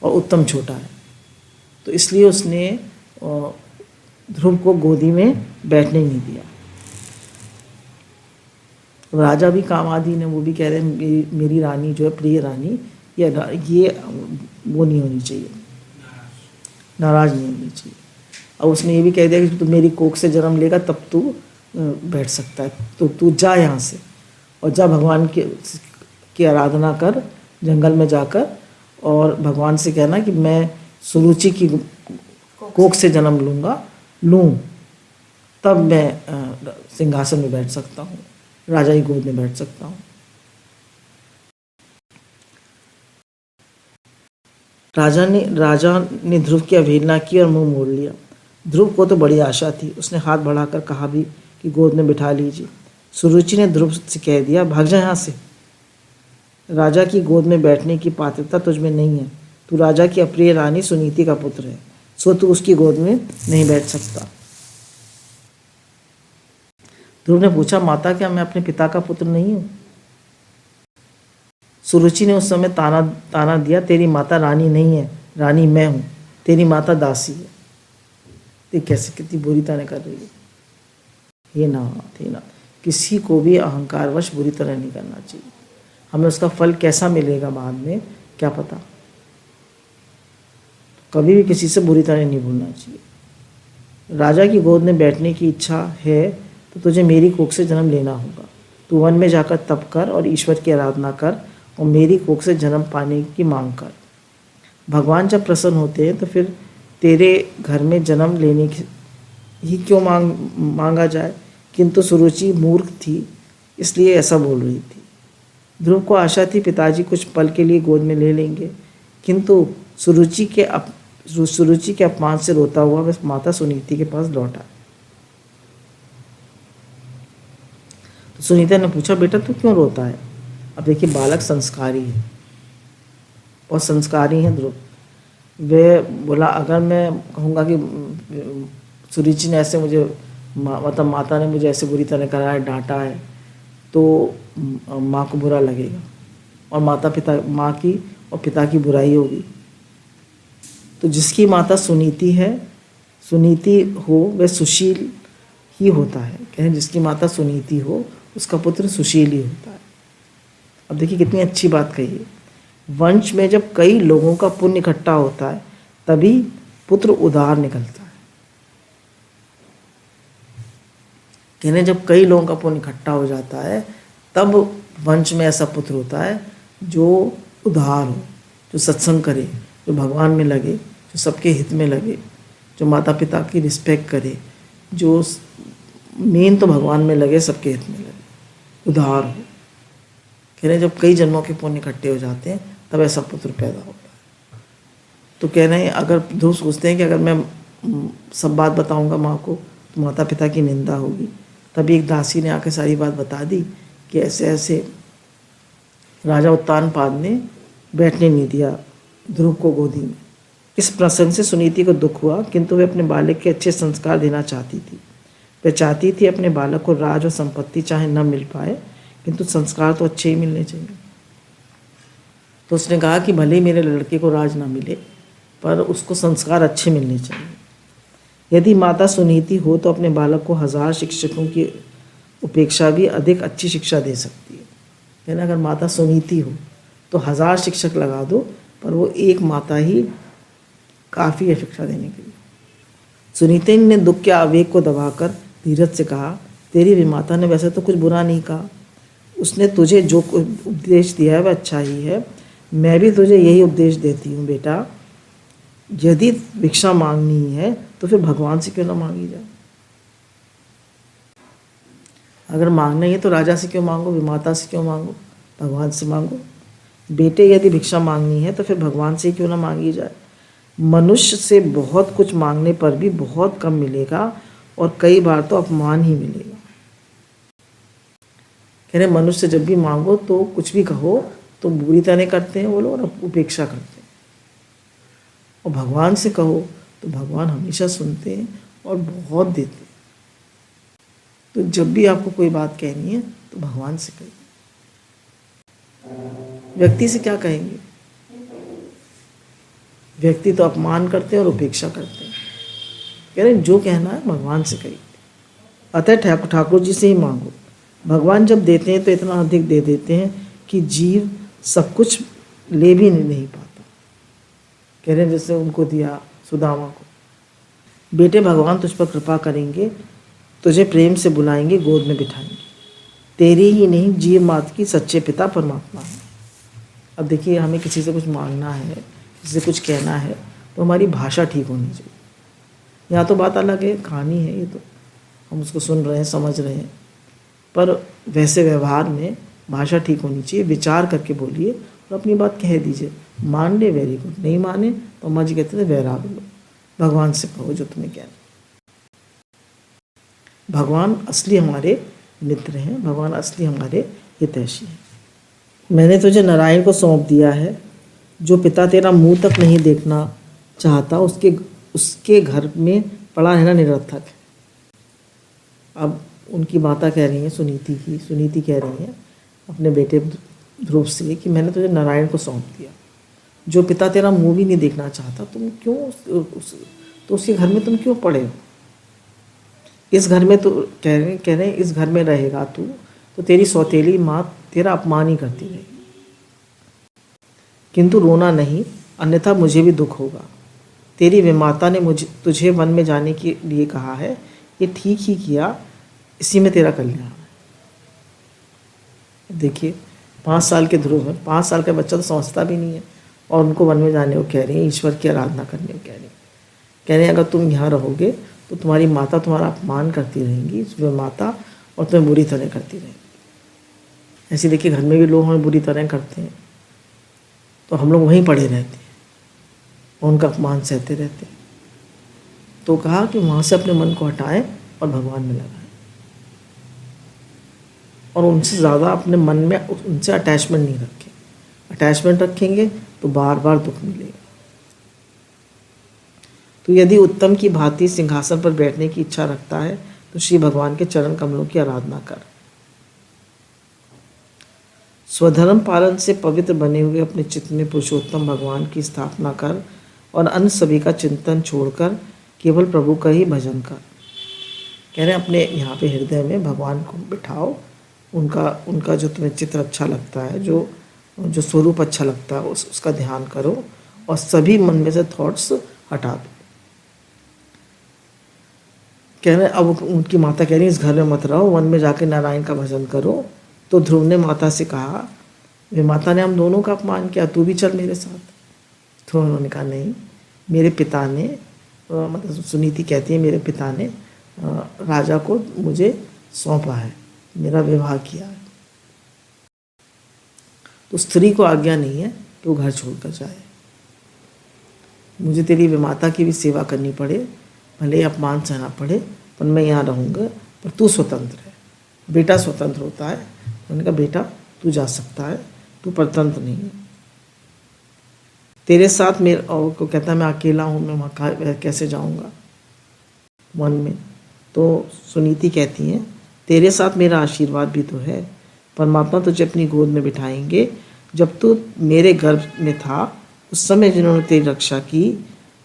और उत्तम छोटा है। तो इसलिए उसने ध्रुव को गोदी में बैठने नहीं दिया। राजा भी कामाधीन है, वो भी कह रहे हैं मेरी रानी जो है, प्रिय रानी, ये वो नहीं होनी चाहिए, नाराज़ नहीं होनी चाहिए। और उसने ये भी कह दिया कि तू मेरी कोख से जन्म लेगा तब तू बैठ सकता है, तो तू जा यहाँ से और जा भगवान की आराधना कर जंगल में जाकर, और भगवान से कहना कि मैं सुरुचि की कोख से जन्म लूँ तब मैं सिंहासन में बैठ सकता हूँ। राजा की गोद में बैठ सकता हूँ। राजा ने ध्रुव की अवहेलना की और मुंह मोड़ लिया। ध्रुव को तो बड़ी आशा थी, उसने हाथ बढ़ाकर कहा भी कि गोद में बिठा लीजिए। सुरुचि ने ध्रुव से कह दिया, भाग जा यहाँ से। राजा की गोद में बैठने की पात्रता तुझमें नहीं है। तू राजा की अप्रिय रानी सुनीति का पुत्र है, सो तू उसकी गोद में नहीं बैठ सकता। ध्रुव ने पूछा, माता क्या मैं अपने पिता का पुत्र नहीं हूँ? सुरुचि ने उस समय ताना दिया, तेरी माता रानी नहीं है, रानी मैं हूँ, तेरी माता दासी है। ये कैसे, कितनी बुरी तरह कर रही है। हे नाथ, किसी को भी अहंकारवश बुरी तरह नहीं करना चाहिए। हमें उसका फल कैसा मिलेगा बाद में क्या पता। कभी भी किसी से बुरी तरह नहीं बोलना चाहिए। राजा की गोद में बैठने की इच्छा है तो तुझे मेरी कोख से जन्म लेना होगा। तू वन में जाकर तप कर और ईश्वर की आराधना कर और मेरी कोख से जन्म पाने की मांग कर। भगवान जब प्रसन्न होते हैं तो फिर तेरे घर में जन्म लेने की ही क्यों मांगा जाए। किंतु सुरुचि मूर्ख थी, इसलिए ऐसा बोल रही थी। ध्रुव को आशा थी पिताजी कुछ पल के लिए गोद में ले लेंगे, किंतु सुरुचि के अपमान से रोता हुआ वह माता सुनीति के पास लौटा। तो सुनीता ने पूछा, बेटा तू क्यों रोता है? अब देखिए, बालक संस्कारी है, बहुत संस्कारी है ध्रुव। वे बोला, अगर मैं कहूँगा कि सुरुचि ने ऐसे मुझे मतलब माता ने मुझे ऐसे बुरी तरह करा है, डांटा है, तो माँ को बुरा लगेगा और माँ की और पिता की बुराई होगी। तो जिसकी माता सुनीति हो वह सुशील ही होता है। कहें जिसकी माता सुनीति हो उसका पुत्र सुशील ही होता है। अब देखिए कितनी अच्छी बात कही है। वंश में जब कई लोगों का पुण्य इकट्ठा होता है तभी पुत्र उदार निकलता है। कहने जब कई लोगों का पुण्य इकट्ठा हो जाता है तब वंश में ऐसा पुत्र होता है जो उदार हो, जो सत्संग करे, जो भगवान में लगे, जो सबके हित में लगे, जो माता पिता की रिस्पेक्ट करे, जो मेन तो भगवान में लगे, सबके हित में लगे, उदार हो। कह रहे जब कई जन्मों के पुण्य इकट्ठे हो जाते हैं तब ऐसा पुत्र पैदा होता है। तो कह रहे हैं अगर ध्रुव सोचते हैं कि अगर मैं सब बात बताऊंगा माँ को तो माता पिता की निंदा होगी। तभी एक दासी ने आकर सारी बात बता दी कि ऐसे ऐसे राजा उत्तानपाद ने बैठने नहीं दिया ध्रुव को गोदी में। इस प्रसंग से सुनीति को दुख हुआ, किंतु वे अपने बालक के अच्छे संस्कार देना चाहती थी। वह चाहती थी अपने बालक को राज और संपत्ति चाहे न मिल पाए किंतु संस्कार तो अच्छे ही मिलने चाहिए। तो उसने कहा कि भले ही मेरे लड़के को राज ना मिले पर उसको संस्कार अच्छे मिलने चाहिए। यदि माता सुनीति हो तो अपने बालक को 1000 शिक्षकों की उपेक्षा भी अधिक अच्छी शिक्षा दे सकती है ना। अगर माता सुनीति हो तो 1000 शिक्षक लगा दो पर वो एक माता ही काफ़ी है शिक्षा देने के लिए। सुनीति ने दुख के आवेग को दबाकर धीरज से कहा, तेरी भी माता ने वैसे तो कुछ बुरा नहीं कहा, उसने तुझे जो उपदेश दिया है वह अच्छा ही है। मैं भी तुझे यही उपदेश देती हूँ बेटा, यदि भिक्षा मांगनी है तो फिर भगवान से क्यों ना मांगी जाए। अगर मांगना ही है तो राजा से क्यों मांगो, विमाता से क्यों मांगो, भगवान से मांगो। बेटे यदि भिक्षा मांगनी है तो फिर भगवान से क्यों ना मांगी जाए। मनुष्य से बहुत कुछ मांगने पर भी बहुत कम मिलेगा और कई बार तो अपमान ही मिलेगा। कह रहे मनुष्य से जब भी मांगो तो कुछ भी कहो तो बुरी तरह करते हैं वो लोग और उपेक्षा करते हैं, और भगवान से कहो तो भगवान हमेशा सुनते हैं और बहुत देते हैं। तो जब भी आपको कोई बात कहनी है तो भगवान से कहिए, व्यक्ति से क्या कहेंगे। व्यक्ति तो अपमान करते हैं और उपेक्षा करते हैं। कह रहे जो कहना है भगवान से कहिए। अतः ठाकुर जी से ही मांगो। भगवान जब देते हैं तो इतना अधिक दे देते हैं कि जीव सब कुछ ले भी नहीं पाता। कह रहे हैं जैसे उनको दिया सुदामा को, बेटे भगवान तुझ पर कृपा करेंगे, तुझे प्रेम से बुलाएंगे, गोद में बिठाएंगे। तेरी ही नहीं जीव मात्र की सच्चे पिता परमात्मा है। अब देखिए हमें किसी से कुछ मांगना है, किसी से कुछ कहना है तो हमारी भाषा ठीक होनी चाहिए। यहाँ तो बात अलग है, कहानी है, ये तो हम उसको सुन रहे हैं, समझ रहे हैं, पर वैसे व्यवहार में भाषा ठीक होनी चाहिए, विचार करके बोलिए और अपनी बात कह दीजिए। मान ले वेरी गुड, नहीं माने तो अम्मा जी कहते थे वैराग लो, भगवान से कहो जो तुम्हें कहना। भगवान असली हमारे मित्र हैं, भगवान असली हमारे हितैषी हैं। मैंने तुझे नारायण को सौंप दिया है, जो पिता तेरा मुंह तक नहीं देखना चाहता उसके घर में पड़ा रहना निरर्थक है। अब उनकी माता कह रही हैं सुनीति कह रही हैं अपने बेटे ध्रुव से कि मैंने तुझे नारायण को सौंप दिया, जो पिता तेरा मुंह भी नहीं देखना चाहता, तुम क्यों तो उसके घर में तुम क्यों पड़े हो? इस घर में तो कह रहे हैं इस घर में रहेगा तू तो तेरी सौतेली माँ तेरा अपमान ही करती रहेगी, किंतु रोना नहीं, अन्यथा मुझे भी दुख होगा। तेरी विमाता ने तुझे वन में जाने के लिए कहा है, ये ठीक ही किया, इसी में तेरा कल्याण है। देखिए 5 साल के ध्रुव हैं, 5 साल का बच्चा तो समझता भी नहीं है और उनको वन में जाने को कह रही हैं, ईश्वर की आराधना करने को कह रही हैं अगर तुम यहाँ रहोगे तो तुम्हारी माता तुम्हारा अपमान करती रहेंगी, तुम्हें माता, और तुम्हें बुरी तरह करती रहेंगी। ऐसे देखिए घर में भी लोग हमें बुरी तरह करते हैं तो हम लोग वहीं पड़े रहते हैं और उनका अपमान सहते रहते हैं। तो कहा कि वहाँ से अपने मन को हटाएं और भगवान में लगाएं, और उनसे ज़्यादा अपने मन में उनसे अटैचमेंट नहीं रखें। अटैचमेंट रखेंगे तो बार बार दुख मिलेगा। तो यदि उत्तम की भांति सिंहासन पर बैठने की इच्छा रखता है तो श्री भगवान के चरण कमलों की आराधना कर। स्वधर्म पालन से पवित्र बने हुए अपने चित्त में पुरुषोत्तम भगवान की स्थापना कर और अन्य सभी का चिंतन छोड़कर केवल प्रभु का ही भजन कर। कह रहे हैं अपने यहाँ पे हृदय में भगवान को बिठाओ, उनका जो तुम्हें चित्र अच्छा लगता है, जो स्वरूप अच्छा लगता है उसका ध्यान करो और सभी मन में से थॉट्स हटा दो। कह रहे अब उनकी माता कह रही इस घर में मत रहो, वन में जाके नारायण का भजन करो। तो ध्रुव ने माता से कहा, वे माता ने हम दोनों का अपमान किया, तू भी चल मेरे साथ। तो उन्होंने कहा नहीं, मेरे पिता ने मतलब सुनीति कहती है मेरे पिता ने राजा को मुझे सौंपा है, मेरा विवाह किया है, तो स्त्री को आज्ञा नहीं है कि वो घर छोड़कर जाए। मुझे तेरी विमाता की भी सेवा करनी पड़े, भले ही अपमान सहना पड़े, पर मैं यहाँ रहूँगा, पर तू स्वतंत्र है। बेटा स्वतंत्र होता है। उन्होंने कहा बेटा तू जा सकता है, तू परतंत्र नहीं है। तेरे साथ मेरे, और को कहता है मैं अकेला हूँ, मैं वहाँ कैसे जाऊँगा वन में। तो सुनीति कहती हैं तेरे साथ मेरा आशीर्वाद भी तो है, परमात्मा तुझे अपनी गोद में बिठाएंगे। जब तू मेरे गर्भ में था उस समय जिन्होंने तेरी रक्षा की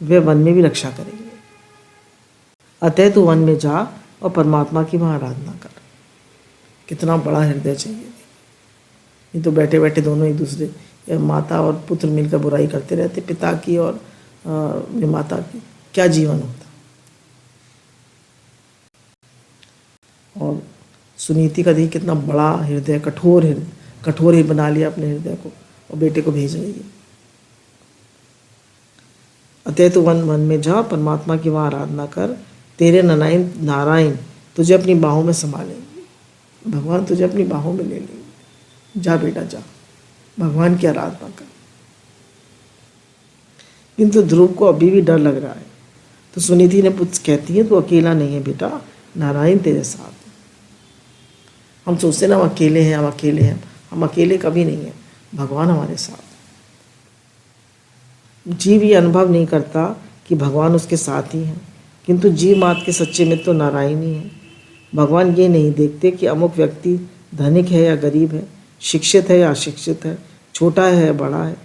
वे वन में भी रक्षा करेंगे। अतः तू वन में जा और परमात्मा की वहाँ आराधना कर। कितना बड़ा हृदय चाहिए। ये तो बैठे बैठे दोनों एक दूसरे माता और पुत्र मिलकर बुराई करते रहते, पिता की और माता की, क्या जीवन होता। और सुनीति का देखिए कितना बड़ा हृदय, कठोर ही बना लिया अपने हृदय को और बेटे को भेज रही है। अतः तू वन में जा, परमात्मा की वहाँ आराधना कर, तेरे नारायण तुझे अपनी बाहों में संभालेंगे। भगवान तुझे अपनी बाहों में ले लेंगे। जा बेटा जा, भगवान की आराधना कर। किंतु ध्रुव को अभी भी डर लग रहा है। तो सुनीति ने कहती है तू अकेला नहीं है बेटा, नारायण तेरे साथ है। हम सोचते ना हम अकेले हैं, हम अकेले कभी नहीं हैं, भगवान हमारे साथ। जीव ये अनुभव नहीं करता कि भगवान उसके साथ ही हैं, किंतु जीव मात्र के सच्चे मित्र तो नारायण ही हैं। भगवान ये नहीं देखते कि अमुक व्यक्ति धनिक है या गरीब है, शिक्षित है या अशिक्षित है, छोटा है या बड़ा है।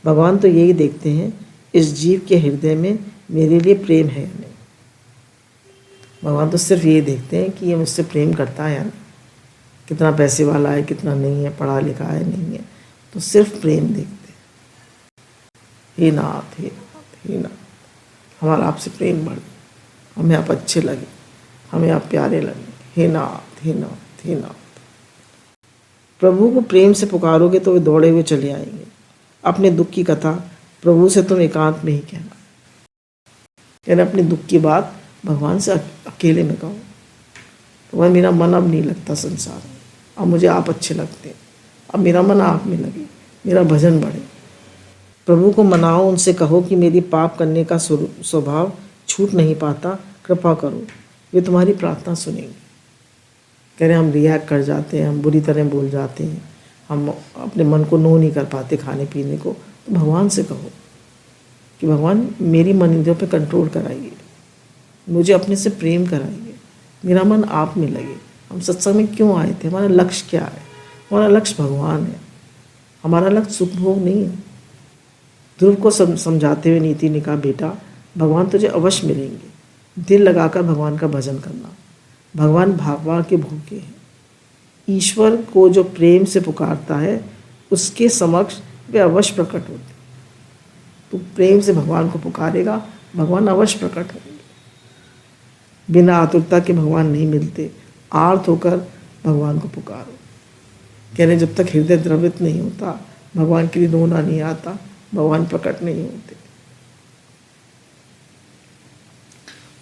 भगवान तो यही देखते हैं इस जीव के हृदय में मेरे लिए प्रेम है या नहीं। भगवान तो सिर्फ ये देखते हैं कि ये मुझसे प्रेम करता है या नहीं, कितना पैसे वाला है, कितना नहीं है, पढ़ा लिखा है नहीं है, तो सिर्फ प्रेम देखते हैं। हे नाथ, हे नाथ, हे नाथ, हमारा आपसे प्रेम बढ़े, हमें आप अच्छे लगे, हमें आप प्यारे लगे। हे नाथ, हे नाथ, हे नाथ। प्रभु को प्रेम से पुकारोगे तो वे दौड़े हुए चले आएंगे। अपने दुख की कथा प्रभु से तुम एकांत में ही कहना, यानी अपने दुख की बात भगवान से अकेले में कहो। वह मेरा मन अब नहीं लगता संसार में, अब मुझे आप अच्छे लगते हैं, अब मेरा मन आप में लगे, मेरा भजन बढ़े। प्रभु को मनाओ, उनसे कहो कि मेरी पाप करने का स्वभाव छूट नहीं पाता, कृपा करो, वे तुम्हारी प्रार्थना सुनेंगे। कह रहे हम रिएक्ट कर जाते हैं, हम बुरी तरह बोल जाते हैं, हम अपने मन को नो नहीं कर पाते खाने पीने को, तो भगवान से कहो कि भगवान मेरी मन इंद्रियों पे कंट्रोल कराइए, मुझे अपने से प्रेम कराइए, मेरा मन आप में लगे। हम सत्संग में क्यों आए थे, हमारा लक्ष्य क्या है? हमारा लक्ष्य भगवान है, हमारा लक्ष्य सुख भोग नहीं है। ध्रुव को समझाते हुए नीति ने कहा, बेटा भगवान तुझे अवश्य मिलेंगे, दिल लगाकर भगवान का भजन करना। भगवान भागवा के भूखे हैं। ईश्वर को जो प्रेम से पुकारता है उसके समक्ष वे अवश्य प्रकट होते। तो प्रेम से भगवान को पुकारेगा, भगवान अवश्य प्रकट होंगे। बिना आतुरता के भगवान नहीं मिलते, आर्त होकर भगवान को पुकारो। कह रहे जब तक हृदय द्रवित नहीं होता, भगवान के लिए रोना नहीं आता, भगवान प्रकट नहीं होते।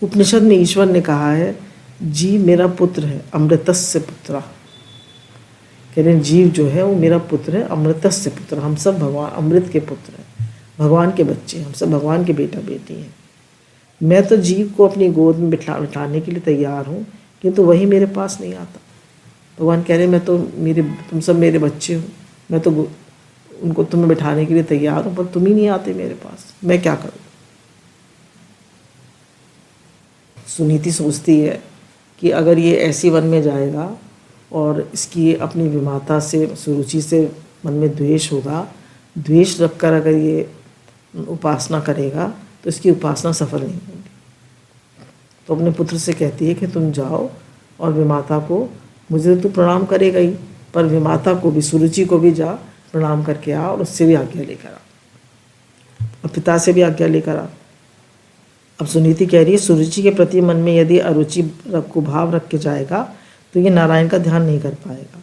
उपनिषद में ईश्वर ने कहा है, जीव मेरा पुत्र है, अमृतस्य पुत्र। कह रहे जीव जो है वो मेरा पुत्र है, अमृतस्य पुत्र। हम सब भगवान अमृत के पुत्र हैं, भगवान के बच्चे, हम सब भगवान के बेटा बेटी हैं। मैं तो जीव को अपनी गोद में बिठाने के लिए तैयार हूँ, किंतु वही मेरे पास नहीं आता। भगवान कह रहे मैं तो तुम सब मेरे बच्चे हो, मैं तो उनको तुम्हें बिठाने के लिए तैयार हूँ, पर तुम ही नहीं आते मेरे पास, मैं क्या करूँ? सुनीति सोचती है कि अगर ये ऐसी वन में जाएगा और इसकी अपनी विमाता से, सुरुचि से मन में द्वेष होगा, द्वेष रखकर अगर ये उपासना करेगा तो इसकी उपासना सफल नहीं होगी। तो अपने पुत्र से कहती है कि तुम जाओ और विमाता को, मुझे तो तू प्रणाम करेगा ही, पर विमाता को भी, सुरुचि को भी जा प्रणाम करके आ और उससे भी आज्ञा लेकर आ, और पिता से भी आज्ञा लेकर आ। अब सुनीति कह रही है, सुरुचि के प्रति मन में यदि अरुचि को भाव रख के जाएगा तो ये नारायण का ध्यान नहीं कर पाएगा,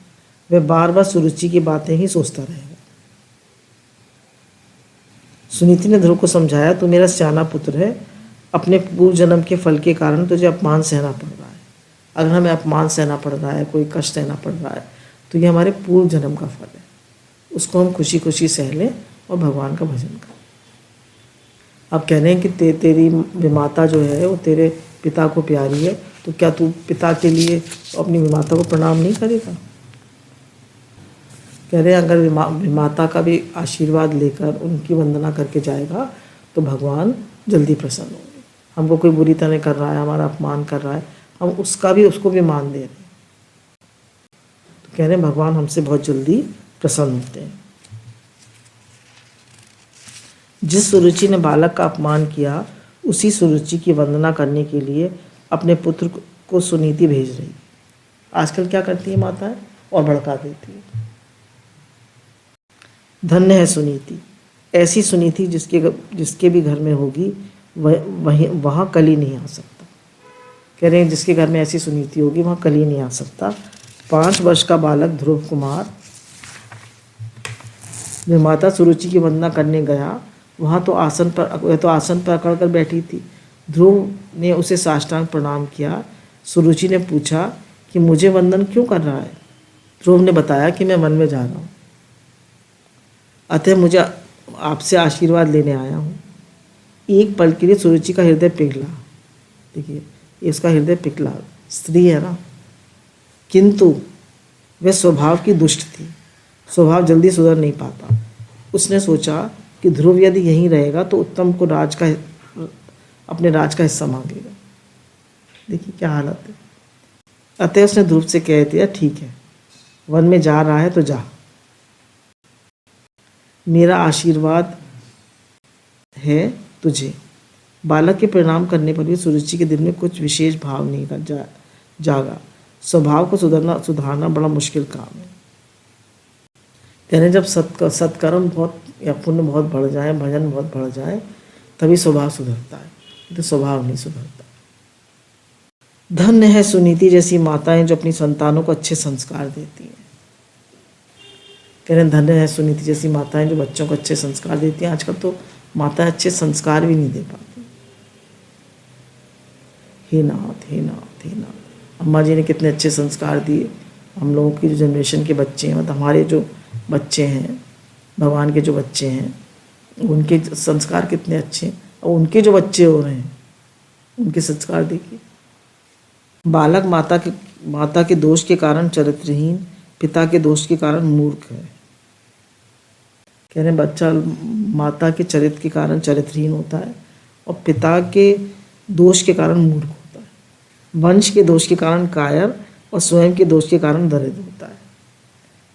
वह बार बार सुरुचि की बातें ही सोचता रहेगा। सुनीति ने ध्रुव को समझाया, तू मेरा सियाना पुत्र है, अपने पूर्व जन्म के फल के कारण तुझे अपमान सहना पड़ रहा है। अगर हमें अपमान सहना पड़ रहा है, कोई कष्ट सहना पड़ रहा है, तो ये हमारे पूर्व जन्म का फल है, उसको हम खुशी खुशी सह लें और भगवान का भजन करें। अब कह रहे हैं कि तेरी विमाता जो है वो तेरे पिता को प्यारी है, तो क्या तू पिता के लिए अपनी विमाता को प्रणाम नहीं करेगा? कह रहे हैं अगर विमाता का भी आशीर्वाद लेकर उनकी वंदना करके जाएगा तो भगवान जल्दी प्रसन्न होंगे। हमको कोई बुरी तरह कर रहा है, हमारा अपमान कर रहा है, हम उसको भी मान दे रहे हैं, तो कह रहे हैं भगवान हमसे बहुत जल्दी प्रसन्न होते हैं। जिस सुरुचि ने बालक का अपमान किया, उसी सुरुचि की वंदना करने के लिए अपने पुत्र को सुनीति भेज रही। आजकल क्या करती है माताएं? और भड़का देती है। धन्य है सुनीति, ऐसी सुनीति जिसके भी घर में होगी वहाँ कली नहीं आ सकता। कह रहे हैं जिसके घर में ऐसी सुनीति होगी वहाँ कली नहीं आ सकता। 5 वर्ष का बालक ध्रुव कुमार माता सुरुचि की वंदना करने गया, वह तो आसन पर अकड़ कर बैठी थी। ध्रुव ने उसे साष्टांग प्रणाम किया। सुरुचि ने पूछा कि मुझे वंदन क्यों कर रहा है? ध्रुव ने बताया कि मैं वन में जा रहा हूँ, अतः मुझे आपसे आशीर्वाद लेने आया हूँ। एक पल के लिए सुरुचि का हृदय पिघला। देखिए इसका हृदय पिघला, स्त्री है ना, किंतु वह स्वभाव की दुष्ट थी, स्वभाव जल्दी सुधर नहीं पाता। उसने सोचा कि ध्रुव यदि यहीं रहेगा तो उत्तम को अपने राज का हिस्सा मांगेगा। देखिए क्या हालत है। अतः उसने ध्रुव से कह दिया, ठीक है, वन में जा रहा है तो जा, मेरा आशीर्वाद है तुझे। बालक के परिणाम करने पर भी सुरुचि के दिल में कुछ विशेष भाव नहीं जागा। स्वभाव को सुधारना बड़ा मुश्किल काम है। यानी जब सत्कर्म बहुत या पुण्य बहुत बढ़ जाए, भजन बहुत बढ़ जाए, तभी स्वभाव सुधरता है, तो स्वभाव नहीं सुधरता। धन्य है सुनीति जैसी माताएं जो अपनी संतानों को अच्छे संस्कार देती हैं। कह रहे धन्य है सुनीति जैसी माताएं जो बच्चों को अच्छे संस्कार देती हैं। आजकल तो माताएं अच्छे संस्कार भी नहीं दे पाती। हे नाथ, हे नाथ, हे नाथ। अम्मा जी ने कितने अच्छे संस्कार दिए। हम लोगों की जो जनरेशन के बच्चे हैं, मतलब हमारे जो बच्चे हैं, भगवान के जो बच्चे हैं, उनके संस्कार कितने अच्छे हैं, और उनके जो बच्चे हो रहे हैं उनके संस्कार देखिए। बालक माता के दोष के कारण चरित्रहीन, पिता के दोष के कारण मूर्ख है। कह रहे हैं बच्चा माता के चरित्र के कारण चरित्रहीन होता है और पिता के दोष के कारण मूर्ख होता है। वंश के दोष के कारण कायर और स्वयं के दोष के कारण दरिद्र होता है।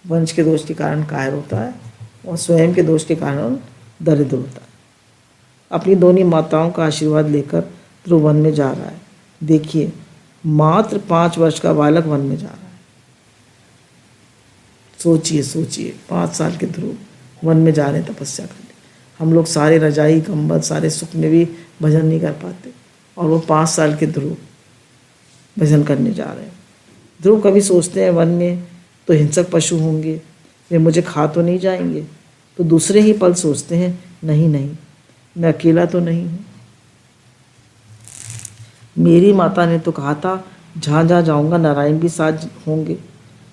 वंश के दोष के कारण कायर होता है और स्वयं के दोष के कारण दरिद्र होता है। अपनी दोनों माताओं का आशीर्वाद लेकर ध्रुव वन में जा रहा है। देखिए, मात्र 5 वर्ष का बालक वन में जा रहा है। सोचिए 5 साल के ध्रुव वन में जा रहे हैं तपस्या करने। हम लोग सारे रजाई कंबल सारे सुख में भी भजन नहीं कर पाते, और वो 5 साल के ध्रुव भजन करने जा रहे हैं। ध्रुव कभी सोचते हैं वन में तो हिंसक पशु होंगे, वे मुझे खा तो नहीं जाएंगे, तो दूसरे ही पल सोचते हैं नहीं, मैं अकेला तो नहीं हूँ। मेरी माता ने तो कहा था जहाँ जहाँ जाऊँगा नारायण भी साथ होंगे।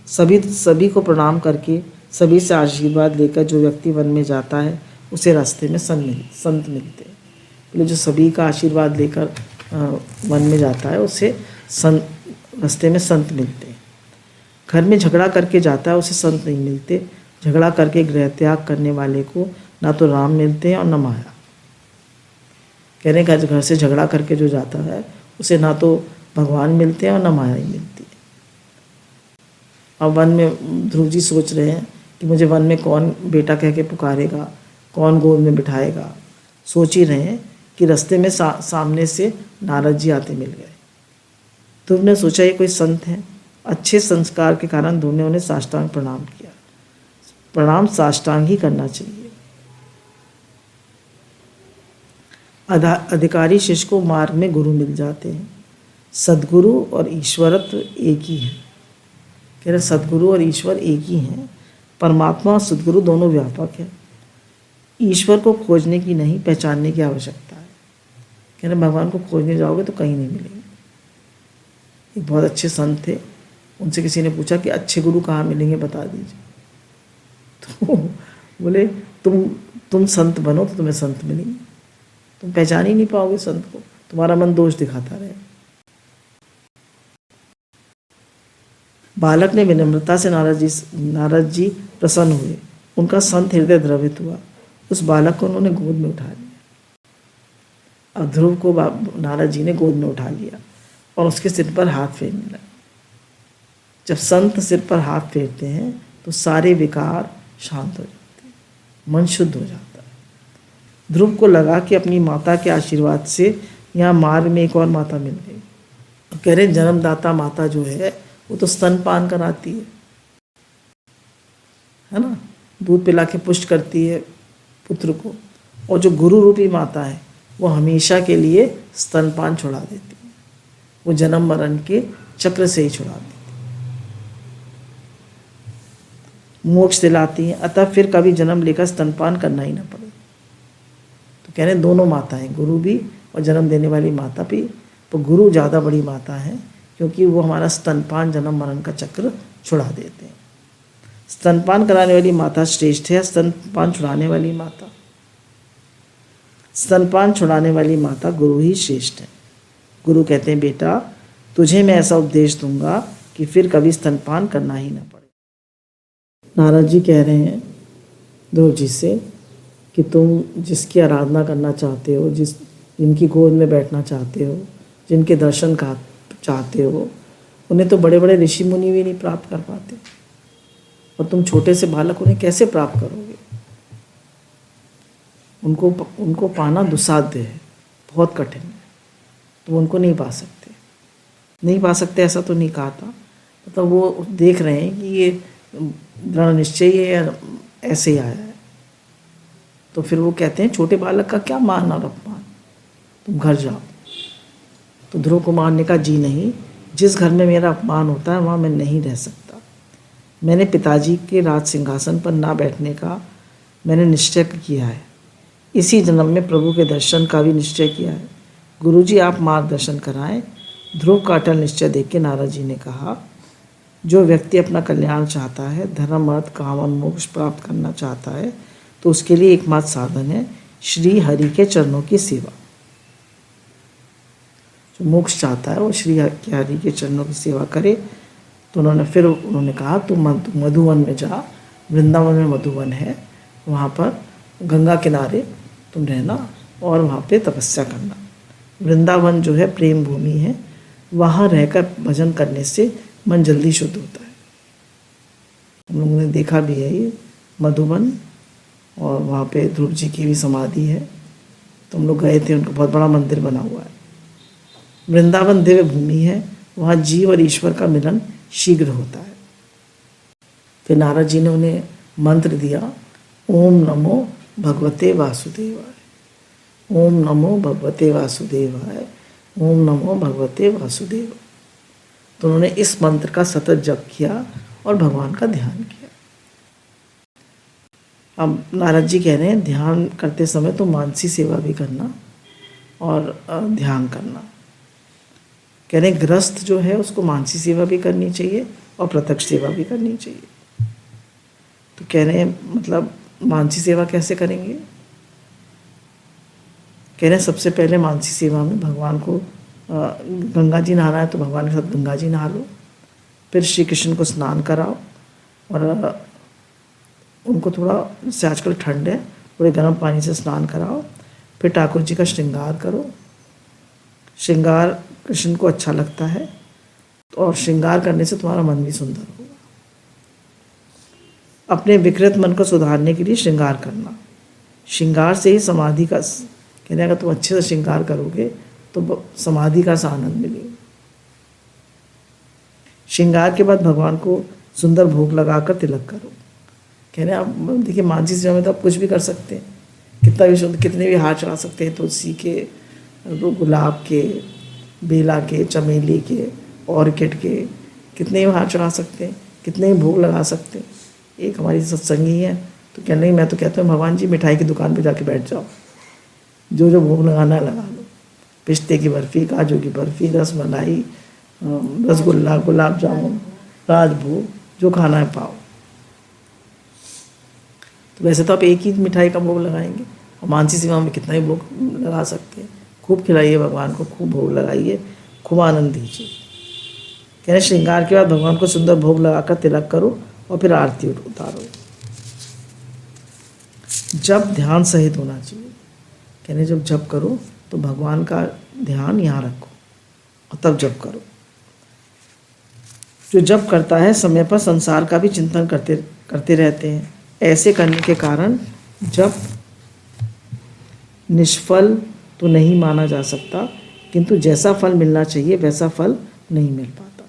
सभी को प्रणाम करके, सभी से आशीर्वाद लेकर जो व्यक्ति वन में जाता है उसे रास्ते में संत मिलते हैं। बोले जो सभी का आशीर्वाद लेकर वन में जाता है उसे रास्ते में संत मिलते हैं। घर में झगड़ा करके जाता है उसे संत नहीं मिलते। झगड़ा करके गृह त्याग करने वाले को ना तो राम मिलते हैं और न माया। कहने का घर से झगड़ा करके जो जाता है उसे ना तो भगवान मिलते हैं और न माया ही मिलती है। अब वन में ध्रुव जी सोच रहे हैं कि मुझे वन में कौन बेटा कह के पुकारेगा, कौन गोद में बिठाएगा। सोच ही रहे हैं कि रास्ते में सामने से नारद जी आते मिल गए। ध्रुव ने सोचा ये कोई संत हैं। अच्छे संस्कार के कारण ध्रुव ने उन्हें साष्टांग प्रणाम किया। प्रणाम साष्टांग ही करना चाहिए। अधिकारी शिष्य को मार्ग में गुरु मिल जाते हैं। सद्गुरु और ईश्वरत्व एक ही है। कह रहे सद्गुरु और ईश्वर एक ही हैं। परमात्मा और सद्गुरु दोनों व्यापक है। ईश्वर को खोजने की नहीं, पहचानने की आवश्यकता है। कह रहे भगवान को खोजने जाओगे तो कहीं नहीं मिलेंगे। एक बहुत अच्छे संत थे, उनसे किसी ने पूछा कि अच्छे गुरु कहाँ मिलेंगे, बता दीजिए। तो बोले तुम संत बनो तो तुम्हें संत मिलेंगे। तुम पहचान ही नहीं पाओगे संत को, तुम्हारा मन दोष दिखाता रहे। बालक ने विनम्रता से नारद जी प्रसन्न हुए। उनका संत हृदय द्रवित हुआ। उस बालक को उन्होंने गोद में उठा लिया। अब ध्रुव को नारद जी ने गोद में उठा लिया और उसके सिर पर हाथ फेरने लगे। जब संत सिर पर हाथ फेरते हैं तो सारे विकार शांत हो जाते हैं, मन शुद्ध हो जाता है। ध्रुव को लगा कि अपनी माता के आशीर्वाद से यहाँ मार्ग में एक और माता मिल गई। तो कह रहे जन्मदाता माता जो है वो तो स्तनपान कराती है ना, दूध पिला के पुष्ट करती है पुत्र को। और जो गुरु रूपी माता है वो हमेशा के लिए स्तनपान छुड़ा देती है। वो जन्म मरण के चक्र से ही छुड़ा देती है, मोक्ष दिलाती है। अतः फिर कभी जन्म लेकर स्तनपान करना ही ना पड़े। तो कह रहे हैं दोनों माताएं, गुरु भी और जन्म देने वाली माता भी। तो गुरु ज़्यादा बड़ी माता है क्योंकि वो हमारा स्तनपान जन्म मरण का चक्र छुड़ा देते हैं। स्तनपान कराने वाली माता श्रेष्ठ है। स्तनपान छुड़ाने वाली माता गुरु ही श्रेष्ठ है। गुरु कहते हैं बेटा तुझे मैं ऐसा उपदेश दूंगा कि फिर कभी स्तनपान करना ही ना पड़े। नारद जी कह रहे हैं ध्रुव जी से कि तुम जिसकी आराधना करना चाहते हो, जिनकी गोद में बैठना चाहते हो, जिनके दर्शन का चाहते हो, उन्हें तो बड़े बड़े ऋषि मुनि भी नहीं प्राप्त कर पाते, और तुम छोटे से बालक उन्हें कैसे प्राप्त करोगे। उनको पाना दुस्साध्य है, बहुत कठिन है। तुम उनको नहीं पा सकते ऐसा तो नहीं कहा था। मतलब वो देख रहे हैं कि ये दृढ़ निश्चय है या ऐसे ही आया है। तो फिर वो कहते हैं छोटे बालक का क्या मान और अपमान, तुम घर जाओ। तो ध्रुव को मारने का जी नहीं। जिस घर में मेरा अपमान होता है वहाँ मैं नहीं रह सकता। मैंने पिताजी के राज सिंहासन पर ना बैठने का मैंने निश्चय किया है। इसी जन्म में प्रभु के दर्शन का भी निश्चय किया है। गुरुजी आप मार्गदर्शन कराएं ध्रुव का अटल निश्चय देख के नारद जी ने कहा, जो व्यक्ति अपना कल्याण चाहता है, धर्म अर्थ काम और मोक्ष प्राप्त करना चाहता है, तो उसके लिए एकमात्र साधन है श्री हरि के चरणों की सेवा। जो मोक्ष चाहता है वो श्री हरि के चरणों की सेवा करे। तो उन्होंने कहा तुम मधुवन में जा, वृंदावन में मधुवन है, वहाँ पर गंगा किनारे तुम रहना और वहाँ पे तपस्या करना। वृंदावन जो है प्रेम भूमि है, वहाँ रहकर भजन करने से मन जल्दी शुद्ध होता है। हम लोगों ने देखा भी है ये मधुबन, और वहाँ पे ध्रुव जी की भी समाधि है, तो हम लोग गए थे, उनका बहुत बड़ा मंदिर बना हुआ है। वृंदावन दिव्य भूमि है, वहाँ जीव और ईश्वर का मिलन शीघ्र होता है। फिर नारद जी ने उन्हें मंत्र दिया, ओम नमो भगवते वासुदेवाय, ओम नमो भगवते वासुदेवाय, ओम नमो भगवते वासुदेवाय। तो उन्होंने इस मंत्र का सतत जप किया और भगवान का ध्यान किया। अब नारद जी कह रहे हैं ध्यान करते समय तो मानसी सेवा भी करना और ध्यान करना। कह रहे हैं गृहस्थ जो है उसको मानसी सेवा भी करनी चाहिए और प्रत्यक्ष सेवा भी करनी चाहिए। तो कह रहे हैं मतलब मानसी सेवा कैसे करेंगे? कह रहे हैं सबसे पहले मानसी सेवा में भगवान को गंगा जी नहाना है तो भगवान के साथ गंगा जी नहा लो। फिर श्री कृष्ण को स्नान कराओ और उनको थोड़ा, जैसे आजकल ठंड है, थोड़े गर्म पानी से स्नान कराओ। फिर ठाकुर जी का श्रृंगार करो। श्रृंगार कृष्ण को अच्छा लगता है और श्रृंगार करने से तुम्हारा मन भी सुंदर होगा। अपने विकृत मन को सुधारने के लिए श्रृंगार करना। श्रृंगार से ही समाधि का, कहने अगर तुम अच्छे से श्रृंगार करोगे तो समाधि का सा आनंद मिलेगा। श्रृंगार के बाद भगवान को सुंदर भोग लगाकर तिलक करो। कहने आप देखिए मानसी सेवा में तो आप कुछ भी कर सकते हैं, कितना भी शुद्ध, कितने भी हार चढ़ा सकते हैं, तुलसी के, गुलाब के, बेला के, चमेली के, ऑर्किड के, कितने भी हार चढ़ा सकते हैं, कितने भी भोग लगा सकते हैं। एक हमारी सत्संगी है तो कहने लगी मैं तो कहता हूँ भगवान जी मिठाई की दुकान पे जाके बैठ जाओ, जो जो भोग लगाना है लगा लो। पिस्ते की बर्फ़ी, काजू की बर्फ़ी, रसमलाई, रसगुल्ला, गुलाब जामुन, राजभोग, जो खाना है पाओ। तो वैसे तो आप एक ही मिठाई का भोग लगाएंगे, और मानसी सेवा में कितना ही भोग लगा सकते हैं। खूब खिलाइए भगवान को, खूब भोग लगाइए, खूब आनंद दीजिए। कह रहे श्रृंगार के बाद भगवान को सुंदर भोग लगाकर तिलक करो और फिर आरती उतारो। जब ध्यान सहित होना चाहिए। कहने जब जप करो तो भगवान का ध्यान यहाँ रखो और तब जप करो। जो जप करता है समय पर संसार का भी चिंतन करते रहते हैं। ऐसे करने के कारण जप निष्फल तो नहीं माना जा सकता, किंतु जैसा फल मिलना चाहिए वैसा फल नहीं मिल पाता।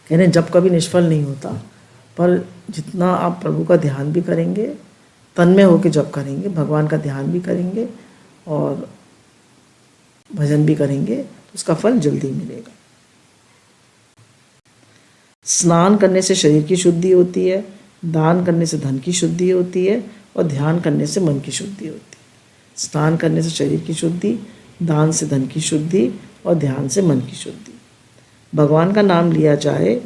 कहने जप कभी निष्फल नहीं होता, पर जितना आप प्रभु का ध्यान भी करेंगे, तन्मय होकर जप करेंगे, भगवान का ध्यान भी करेंगे और भजन भी करेंगे, तो उसका फल जल्दी मिलेगा। स्नान करने से शरीर की शुद्धि होती है, दान करने से धन की शुद्धि होती है और ध्यान करने से मन की शुद्धि होती है। स्नान करने से शरीर की शुद्धि, दान से धन की शुद्धि और ध्यान से मन की शुद्धि। भगवान का नाम लिया जाए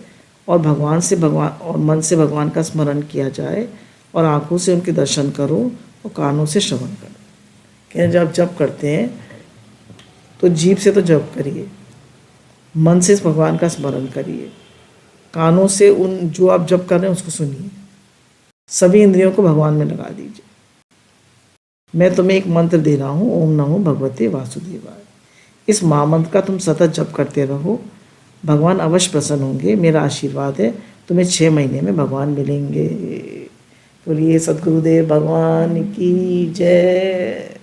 और मन से भगवान का स्मरण किया जाए और आँखों से उनके दर्शन करो और कानों से श्रवण करो। कहते जब जप करते हैं तो जीभ से तो जप करिए, मन से भगवान का स्मरण करिए, कानों से उन जो आप जप कर रहे हैं उसको सुनिए, सभी इंद्रियों को भगवान में लगा दीजिए। मैं तुम्हें एक मंत्र दे रहा हूँ, ओम नमो भगवते वासुदेवाय। इस महामंत्र का तुम सतत जप करते रहो, भगवान अवश्य प्रसन्न होंगे। मेरा आशीर्वाद है तुम्हें 6 महीने में भगवान मिलेंगे। बोलिए सद्गुरुदेव भगवान की जय।